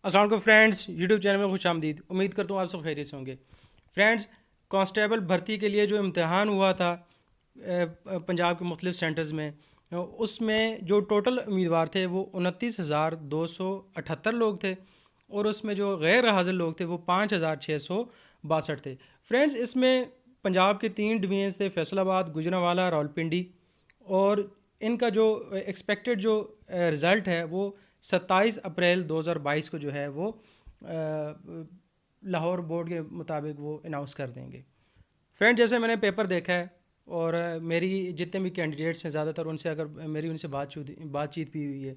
السلام علیکم friends, YouTube channel میں خوش آمدید۔ امید کرتا ہوں آپ سب خیریت سے ہوں گے۔ فرینڈس، کانسٹیبل بھرتی کے لیے جو امتحان ہوا تھا پنجاب کے مختلف سینٹرز میں، اس میں جو ٹوٹل امیدوار تھے وہ 29,278 لوگ تھے، اور اس میں جو غیر حاضر لوگ تھے وہ 5,662 تھے۔ فرینڈس، اس میں پنجاب کے 3 ڈویژنز تھے: فیصل آباد، گوجرانوالہ، راولپنڈی، اور ان کا جو ایکسپیکٹڈ جو رزلٹ ہے وہ 27 اپریل 2022 کو جو ہے وہ لاہور بورڈ کے مطابق وہ اناؤنس کر دیں گے۔ فرینڈ، جیسے میں نے پیپر دیکھا ہے اور میری جتنے بھی کینڈیڈیٹس ہیں زیادہ تر ان سے اگر میری ان سے بات چیت بھی ہوئی ہے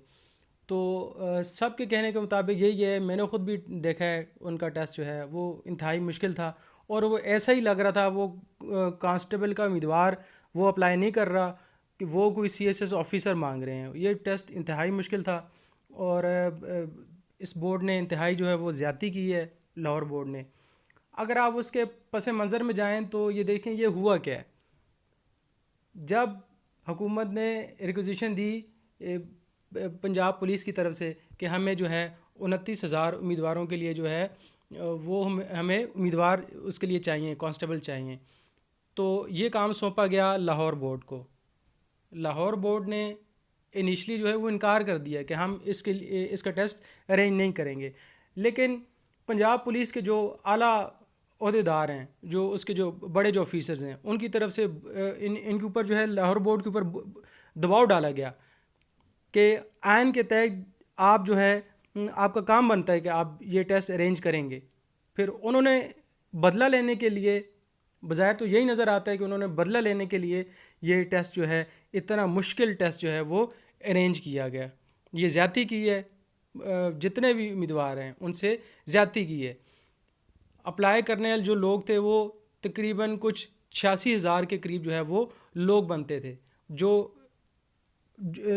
تو سب کے کہنے کے مطابق یہی ہے۔ میں نے خود بھی دیکھا ہے، ان کا ٹیسٹ جو ہے وہ انتہائی مشکل تھا، اور وہ ایسا ہی لگ رہا تھا وہ کانسٹیبل کا امیدوار وہ اپلائی نہیں کر رہا کہ وہ کوئی CSS آفیسر مانگ رہے ہیں۔ یہ ٹیسٹ انتہائی مشکل تھا، اور اس بورڈ نے انتہائی جو ہے وہ زیادتی کی ہے، لاہور بورڈ نے۔ اگر آپ اس کے پس منظر میں جائیں تو یہ دیکھیں یہ ہوا کیا ہے۔ جب حکومت نے ریکوزیشن دی پنجاب پولیس کی طرف سے کہ ہمیں جو ہے 29,000 امیدواروں کے لیے جو ہے وہ ہمیں امیدوار اس کے لیے چاہیے، کانسٹیبل چاہیے، تو یہ کام سونپا گیا لاہور بورڈ کو۔ لاہور بورڈ نے انیشلی جو ہے وہ انکار کر دیا کہ ہم اس کا ٹیسٹ ارینج نہیں کریں گے، لیکن پنجاب پولیس کے جو اعلیٰ عہدیدار ہیں، جو اس کے جو بڑے جو آفیسرز ہیں، ان کی طرف سے ان کے اوپر جو ہے لاہور بورڈ کے اوپر دباؤ ڈالا گیا کہ آئین کے تحت آپ جو ہے آپ کا کام بنتا ہے کہ آپ یہ ٹیسٹ ارینج کریں گے۔ پھر انہوں نے بدلہ لینے کے لیے، بظاہر تو یہی نظر آتا ہے کہ انہوں نے بدلہ لینے کے لیے یہ ٹیسٹ جو ہے اتنا مشکل ٹیسٹ جو ہے وہ ارینج کیا گیا۔ یہ زیادتی کی ہے، جتنے بھی امیدوار ہیں ان سے زیادتی کی ہے۔ اپلائی کرنے والے جو لوگ تھے وہ تقریباً کچھ 86,000 کے قریب جو ہے وہ لوگ بنتے تھے، جو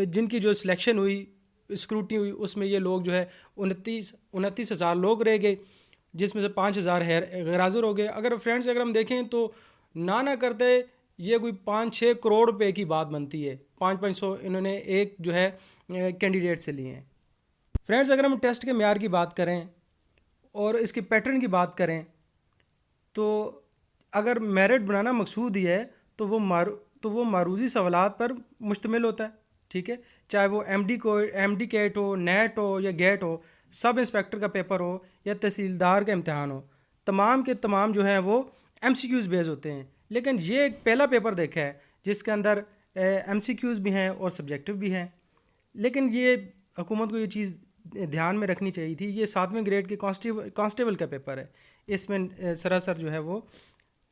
جن کی جو سلیکشن ہوئی، اسکروٹنی ہوئی، اس میں یہ لوگ جو ہے 29,000 لوگ رہ گئے، جس میں سے 5,000 غیر حاضر ہو گئے۔ اگر فرینڈس اگر ہم دیکھیں تو نہ کرتے یہ کوئی 5-6 کروڑ روپے کی بات بنتی ہے۔ 500 انہوں نے ایک جو ہے کینڈیڈیٹ سے لیے ہیں۔ فرینڈس، اگر ہم ٹیسٹ کے معیار کی بات کریں اور اس کے پیٹرن کی بات کریں تو اگر میرٹ بنانا مقصود ہی ہے تو وہ معروضی سوالات پر مشتمل ہوتا ہے، ٹھیک ہے، چاہے وہ ایم ڈی کیٹ ہو، نیٹ ہو یا گیٹ ہو، سب انسپیکٹر کا پیپر ہو یا تحصیلدار کا امتحان ہو، تمام کے تمام جو ہیں وہ MCQs بیس ہوتے ہیں۔ لیکن یہ ایک پہلا پیپر دیکھا ہے جس کے اندر MCQs بھی ہیں اور سبجیکٹو بھی ہیں، لیکن یہ حکومت کو یہ چیز دھیان میں رکھنی چاہیے تھی۔ یہ 7ویں گریڈ کے کانسٹیبل کا پیپر ہے، اس میں سراسر جو ہے وہ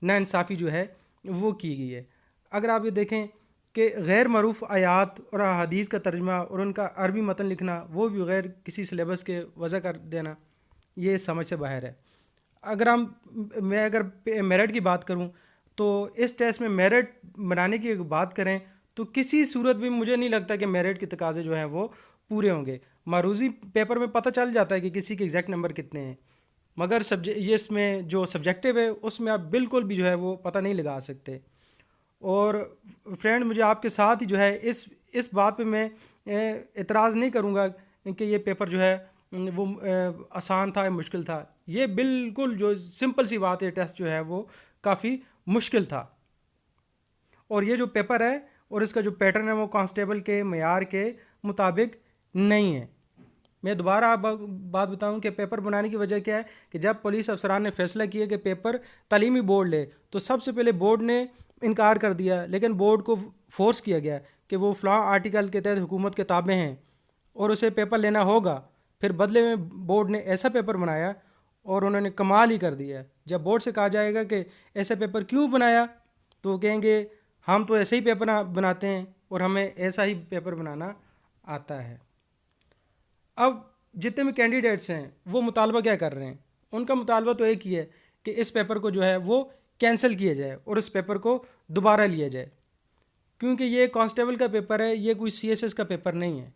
ناانصافی جو ہے وہ کی گئی ہے۔ اگر آپ یہ دیکھیں کہ غیر معروف آیات اور احادیث کا ترجمہ اور ان کا عربی متن لکھنا، وہ بھی غیر کسی سلیبس کے وضع کر دینا، یہ سمجھ سے باہر ہے۔ اگر میرٹ کی بات کروں تو اس ٹیسٹ میں میرٹ بنانے کی بات کریں تو کسی صورت بھی مجھے نہیں لگتا کہ میرٹ کے تقاضے جو ہیں وہ پورے ہوں گے۔ معروضی پیپر میں پتہ چل جاتا ہے کہ کسی کے ایگزیکٹ نمبر کتنے ہیں، مگر یہ اس میں جو سبجیکٹو ہے اس میں آپ بالکل بھی جو ہے وہ پتہ نہیں لگا سکتے۔ اور فرینڈ، مجھے آپ کے ساتھ ہی جو ہے اس بات پہ میں اعتراض نہیں کروں گا کہ یہ پیپر جو ہے وہ آسان تھا یا مشکل تھا۔ یہ بالکل جو سمپل سی بات ہے، ٹیسٹ جو ہے وہ کافی مشکل تھا، اور یہ جو پیپر ہے اور اس کا جو پیٹرن ہے وہ کانسٹیبل کے معیار کے مطابق نہیں ہے۔ میں دوبارہ آپ بات بتاؤں کہ پیپر بنانے کی وجہ کیا ہے کہ جب پولیس افسران نے فیصلہ کیا کہ پیپر تعلیمی بورڈ لے تو سب سے پہلے بورڈ نے انکار کر دیا، لیکن بورڈ کو فورس کیا گیا کہ وہ فلاں آرٹیکل کے تحت حکومت کے تابع ہیں اور اسے پیپر لینا ہوگا۔ پھر بدلے میں بورڈ نے ایسا پیپر بنایا اور انہوں نے کمال ہی کر دیا۔ جب بورڈ سے کہا جائے گا کہ ایسا پیپر کیوں بنایا تو وہ کہیں گے ہم تو ایسے ہی پیپر بناتے ہیں اور ہمیں ایسا ہی پیپر بنانا آتا ہے۔ اب جتنے بھی کینڈیڈیٹس ہیں وہ مطالبہ کیا کر رہے ہیں؟ ان کا مطالبہ تو ایک ہی ہے کہ اس پیپر کو جو ہے وہ کینسل کیا جائے اور اس پیپر کو دوبارہ لیا جائے، کیونکہ یہ کانسٹیبل کا پیپر ہے، یہ کوئی CSS کا پیپر نہیں ہے۔